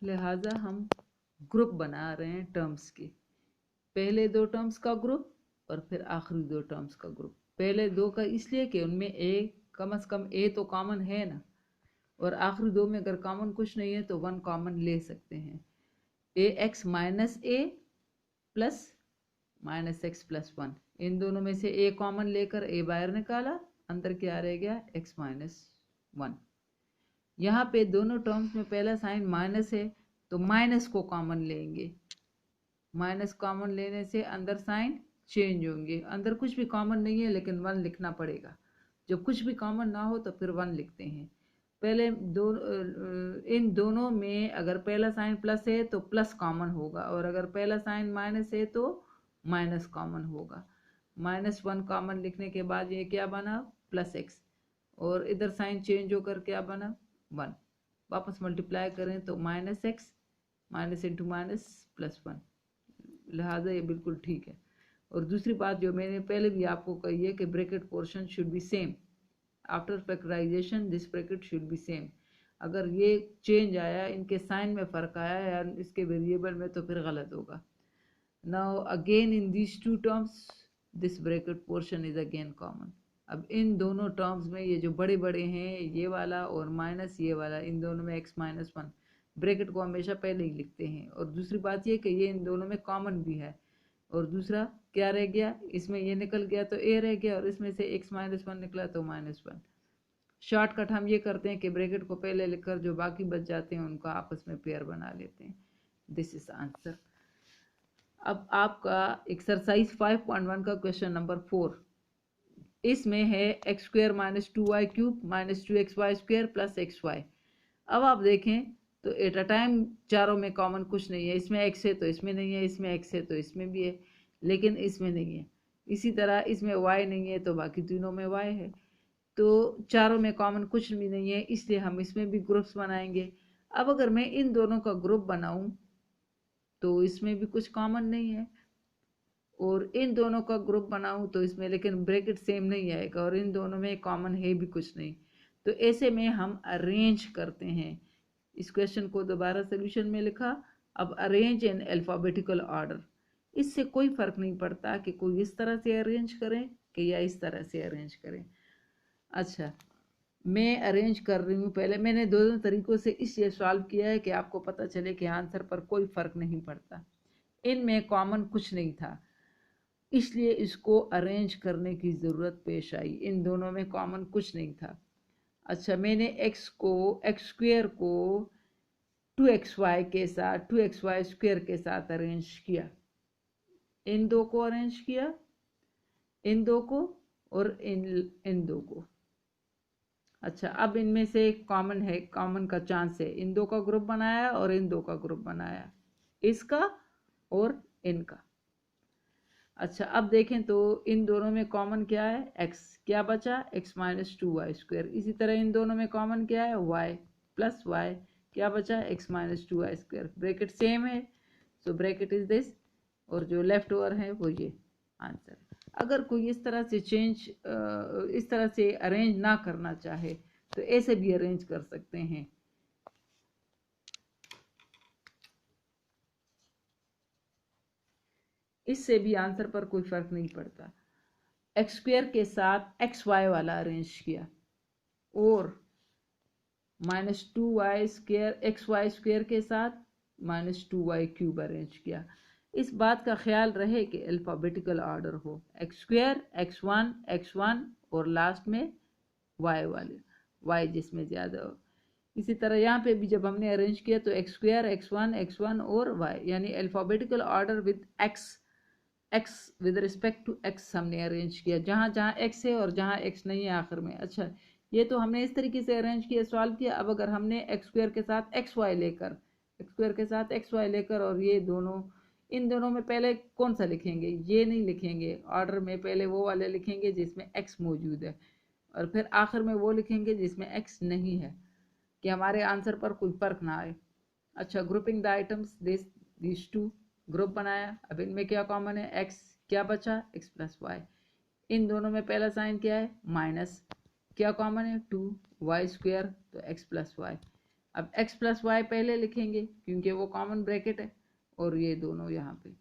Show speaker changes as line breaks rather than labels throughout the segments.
लिहाजा हम ग्रुप बना रहे हैं टर्म्स के, पहले दो टर्म्स का ग्रुप और फिर आखिरी दो टर्म्स का ग्रुप। पहले दो का इसलिए कि उनमें ए कम से कम ए तो कॉमन है ना, और आखिरी दो में अगर कॉमन कुछ नहीं है तो वन कॉमन ले सकते हैं। A x minus A plus minus x plus one, इन दोनों में से ए कॉमन लेकर ए बाहर निकाला, अंदर क्या रह गया एक्स माइनस वन। यहाँ पे दोनों टर्म्स में पहला साइन माइनस है तो माइनस को कॉमन लेंगे, माइनस कॉमन लेने से अंदर साइन चेंज होंगे। अंदर कुछ भी कॉमन नहीं है लेकिन वन लिखना पड़ेगा, जब कुछ भी कॉमन ना हो तो फिर वन लिखते हैं। पहले इन दोनों में अगर पहला साइन प्लस है तो प्लस कॉमन होगा, और अगर पहला साइन माइनस है तो माइनस कॉमन होगा। माइनस वन कॉमन लिखने के बाद ये क्या बना प्लस एक्स, और इधर साइन चेंज होकर क्या बना वन। वापस मल्टीप्लाई करें तो minus x minus into minus plus one, लिहाजा ये बिल्कुल ठीक है। और दूसरी बात जो मैंने पहले भी आपको कही है कि bracket portion should be same, after factorization this bracket should be same. अगर ये चेंज आया, इनके साइन में फ़र्क आया या इसके वेरिएबल में, तो फिर गलत होगा। Now again in these two terms this bracket portion is again common. अब इन दोनों टर्म्स में ये जो बड़े बड़े हैं, ये वाला और माइनस ये वाला, इन दोनों में x माइनस वन, ब्रैकेट को हमेशा पहले ही लिखते हैं। और दूसरी बात ये कि ये इन दोनों में कॉमन भी है। और दूसरा क्या रह गया, इसमें ये निकल गया तो a रह गया, और इसमें से x माइनस वन निकला तो माइनस वन। शॉर्टकट हम ये करते हैं कि ब्रैकेट को पहले लिखकर जो बाकी बच जाते हैं उनका आपस में पेयर बना लेते हैं। This is answer. अब आपका एक्सरसाइज 5.1 का क्वेश्चन नंबर 4, इसमें है x square minus two y cube minus two x y square plus x y. अब आप देखें तो एट अ टाइम चारों में कॉमन कुछ नहीं है, इसमें एक्स है तो इसमें नहीं है, इसमें एक्स है तो इसमें भी है, लेकिन इसमें नहीं है। इसी तरह इसमें वाई नहीं है तो बाकी तीनों में वाई है, तो चारों में कॉमन कुछ भी नहीं है, इसलिए हम इसमें भी ग्रुप्स बनाएंगे। अब अगर मैं इन दोनों का ग्रुप बनाऊं तो इसमें भी कुछ कॉमन नहीं है, और इन दोनों का ग्रुप बनाऊं तो इसमें लेकिन ब्रैकेट सेम नहीं आएगा, और इन दोनों में कॉमन है भी कुछ नहीं। तो ऐसे में हम अरेंज करते हैं। इस क्वेश्चन को दोबारा सोल्यूशन में लिखा। अब अरेंज इन अल्फाबेटिकल ऑर्डर, इससे कोई फर्क नहीं पड़ता कि कोई इस तरह से अरेंज करें कि या इस तरह से अरेंज करें। अच्छा, मैं अरेंज कर रही हूँ। पहले मैंने दोनों तरीकों से इसलिए सॉल्व किया है कि आपको पता चले कि आंसर पर कोई फर्क नहीं पड़ता, इनमें कॉमन कुछ नहीं था, इसलिए इसको अरेंज करने की ज़रूरत पेश आई। इन दोनों में कॉमन कुछ नहीं था। अच्छा, मैंने एक्स स्क्वायर को 2xy के साथ 2xy स्क्वायर के साथ अरेंज किया, इन दो को अरेंज किया, इन दो को और इन दो को। अच्छा, अब इनमें से कॉमन है, कॉमन का चांस है, इन दो का ग्रुप बनाया और इन दो का ग्रुप बनाया, इसका और इनका। अच्छा, अब देखें तो इन दोनों में कॉमन क्या है x, क्या बचा x minus two y square. इसी तरह इन दोनों में कॉमन क्या है y प्लस वाई, क्या बचा x minus two y square. Bracket same है, सो ब्रैकेट इज दिस, और जो लेफ्ट ओवर है वो ये आंसर। अगर कोई इस तरह से इस तरह से अरेंज ना करना चाहे तो ऐसे भी अरेंज कर सकते हैं। इससे भी आंसर पर कोई फर्क नहीं पड़ता। एक्स स्क्वायर के साथ एक्स वाई वाला अरेंज किया, और minus two y square x y square के साथ minus two y cube arrange किया। इस बात का ख्याल रहे कि अल्फ़ाबेटिकल ऑर्डर हो, एक्स स्क्वायर एक्स वन और लास्ट में वाई वाले, वाई जिसमें ज़्यादा हो। इसी तरह यहाँ पे भी जब हमने अरेंज किया तो एक्स स्क्वायर एक्स वन और वाई, यानी alphabetical order with x with respect to x हमने अरेंज किया, जहाँ जहाँ एक्स है और जहाँ एक्स नहीं है आखिर में। अच्छा, ये तो हमने इस तरीके से अरेंज किया, सॉल्व किया। अब अगर हमने एक्स स्क्वायर के साथ एक्स वाई लेकर, एक्स स्क्वायर के साथ एक्स वाई लेकर, और ये दोनों, इन दोनों में पहले कौन सा लिखेंगे, ये नहीं लिखेंगे ऑर्डर में, पहले वो वाले लिखेंगे जिसमें एक्स मौजूद है, और फिर आखिर में वो लिखेंगे जिसमें एक्स नहीं है, कि हमारे आंसर पर कोई फर्क ना आए। अच्छा, grouping the items this two, group बनाया। अब इनमें क्या कॉमन है, एक्स, क्या बचा एक्स प्लस वाई। इन दोनों में पहला साइन क्या है माइनस, क्या कॉमन है टू, वाई स्क्वायर तो एक्स प्लस वाई। अब x प्लस वाई पहले लिखेंगे क्योंकि वो कॉमन ब्रैकेट है, और ये दोनों यहाँ पे।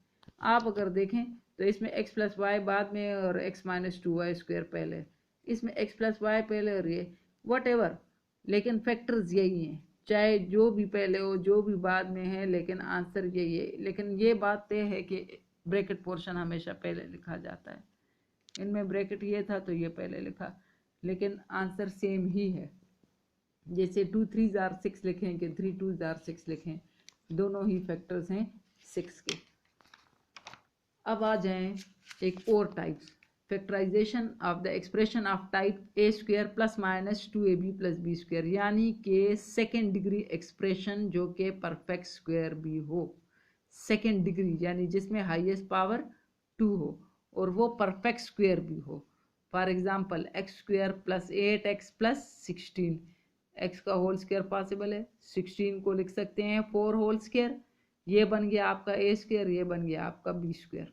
आप अगर देखें तो इसमें x प्लस वाई बाद में और x माइनस 2y स्क्वायर पहले, इसमें x प्लस वाई पहले और ये वट एवर, लेकिन फैक्टर्स यही हैं, चाहे जो भी पहले हो जो भी बाद में है, लेकिन आंसर यही है। लेकिन ये बात तय है कि ब्रैकेट पोर्शन हमेशा पहले लिखा जाता है। इनमें ब्रैकेट ये था तो ये पहले लिखा, लेकिन आंसर सेम ही है। जैसे 2 3 आर 6 लिखें कि 3 2 आर 6 लिखें, दोनों ही फैक्टर्स हैं 6 के। अब आ जाएं एक और types, factorization of the expression of type a square plus minus 2ab plus B square, यानी कि सेकेंड डिग्री एक्सप्रेशन जो कि परफेक्ट स्क्वायर भी हो। सेकेंड डिग्री यानी जिसमें हाईएस्ट पावर 2 हो और वो परफेक्ट स्क्वायर भी हो। For example x square plus 8x plus 16, x का होल स्क्वायर पॉसिबल है, 16 को लिख सकते हैं 4 होल स्क्वायर, ये बन गया आपका ए स्क्वायर, ये बन गया आपका बी स्क्वायर।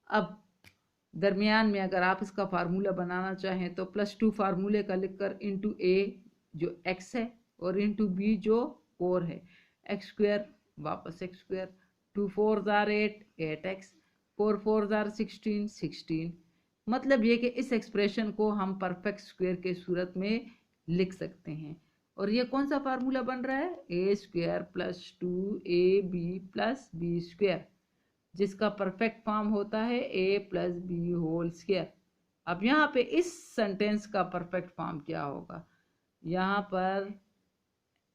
अब दरमियान में अगर आप इसका फार्मूला बनाना चाहें तो +2 फार्मूले का लिखकर इंटू ए जो x है और इंटू बी जो 4 है, एक्स स्क्वायर वापस x square, 2 4 are 8x, 4 4 are 16। मतलब ये कि इस एक्सप्रेशन को हम परफेक्ट स्क्वायर के सूरत में लिख सकते हैं। और ये कौन सा फार्मूला बन रहा है, A square plus 2ab plus B square, जिसका परफेक्ट फॉर्म होता है a plus B whole square. अब यहाँ पे इस सेंटेंस का परफेक्ट फॉर्म क्या होगा, यहाँ पर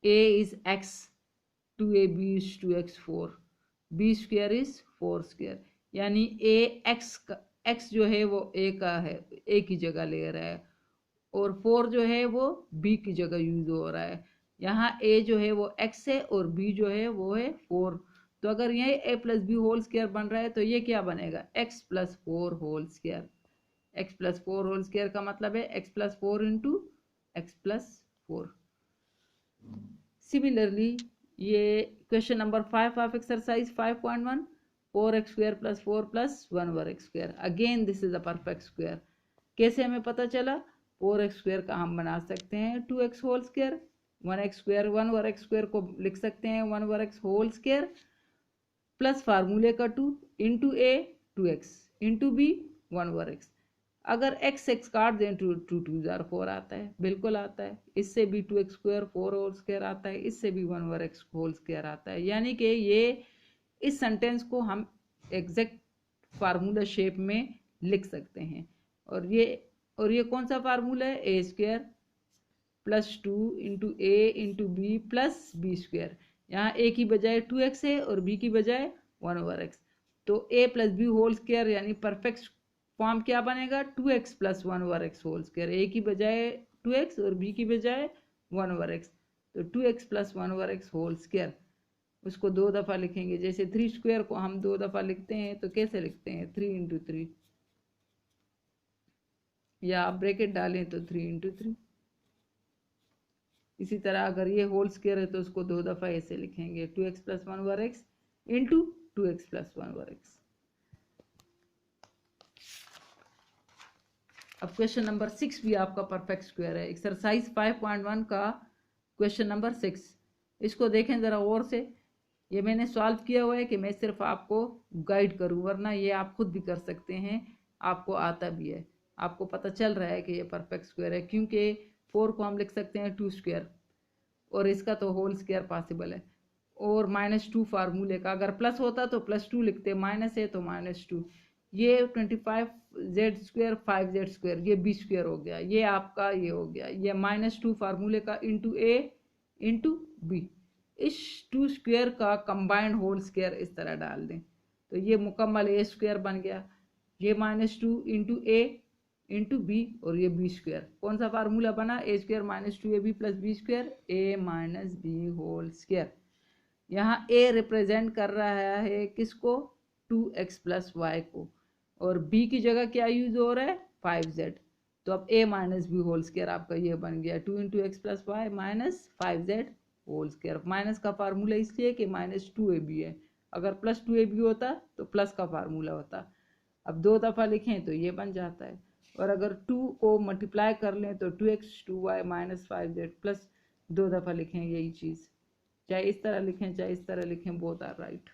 a is x, 2ab is 2x 4, b square is 4 square, यानी x जो है वो a का है, a की जगह ले रहा है, और 4 जो है वो b की जगह यूज हो रहा है। यहाँ a जो है वो x है और b जो है वो है 4। तो अगर ये a plus B whole square बन रहा है तो ये क्या बनेगा, x plus 4 whole square. x plus 4 whole square का मतलब है x plus 4 into x plus 4। Similarly ये question number 5 of exercise 5.1, 4x square plus 4 plus 1x square, again this is a perfect square. कैसे हमें पता चला, 4x स्क्वायर का हम बना सकते हैं 2x whole square, 1x square 1x square को लिख सकते हैं 1x होल स्क्वायर, प्लस फार्मूले का 2 इंटू ए 2x इंटू बी 1x। अगर x काट दें तो 2 2 4 आता है, बिल्कुल आता है। इससे भी 2x स्क्वायर 4 होल स्क्वायर आता है, इससे भी 1x होल स्क्वायर आता है। यानी कि ये इस सेंटेंस को हम एग्जैक्ट फार्मूला शेप में लिख सकते हैं। और ये कौन सा फार्मूला है, A square plus 2 into A into B plus B square. यहाँ a की बजाय 2x है और b की बजाय 1/x, तो a plus B whole square यानी परफेक्ट फॉर्म क्या बनेगा, 2x plus 1/x whole square, a की बजाय 2x और b की बजाय 1/x, तो 2x plus 1/x whole square. उसको 2 दफ़ा लिखेंगे, जैसे 3 स्क्वायर को हम 2 दफ़ा लिखते हैं तो कैसे लिखते हैं, 3 इंटू 3, या आप ब्रैकेट डालें तो 3 इंटू 3। इसी तरह अगर ये होल स्क्वायर है तो उसको 2 दफ़ा ऐसे लिखेंगे, 2x plus 1/x into 2x plus 1/x। अब क्वेश्चन नंबर 6 भी आपका परफेक्ट स्क्वायर है, एक्सरसाइज 5.1 का क्वेश्चन नंबर 6। इसको देखें ज़रा और से, ये मैंने सॉल्व किया हुआ है कि मैं सिर्फ आपको गाइड करूँ, वरना ये आप खुद भी कर सकते हैं, आपको आता भी है, आपको पता चल रहा है कि ये परफेक्ट स्क्वायर है, क्योंकि 4 को हम लिख सकते हैं 2 स्क्वायर और इसका तो होल स्क्वायर पॉसिबल है। और -2 फार्मूले का, अगर प्लस होता तो +2 लिखते, माइनस है तो -2। ये 25z स्क्वायर 5z स्क्वायर, ये b स्क्वायर हो गया, ये आपका ये हो गया, ये -2 फार्मूले का इंटू a इंटू बी। इस 2 स्क्वायर का कंबाइंड होल स्क्वायर इस तरह डाल दें तो ये मुकम्मल a स्क्वायर बन गया, ये -2 इंटू a इंटू बी और ये बी स्क्वायर। कौन सा फार्मूला बना, A square -2ab plus B square, a minus B whole square. यहाँ a रिप्रेजेंट कर रहा है किसको, 2x प्लस वाई को, और b की जगह क्या यूज हो रहा है, 5z। तो अब a minus B whole square आपका ये बन गया 2 into x plus y minus 5z whole square. Minus का फार्मूला इसलिए कि -2ab है, अगर +2ab होता तो प्लस का फार्मूला होता। अब 2 दफ़ा लिखें तो ये बन जाता है, और अगर 2 को मल्टीप्लाई कर लें तो 2x 2y minus 5z plus 2 दफ़ा लिखें यही चीज़, चाहे इस तरह लिखें चाहे इस तरह लिखें, बोथ आर राइट।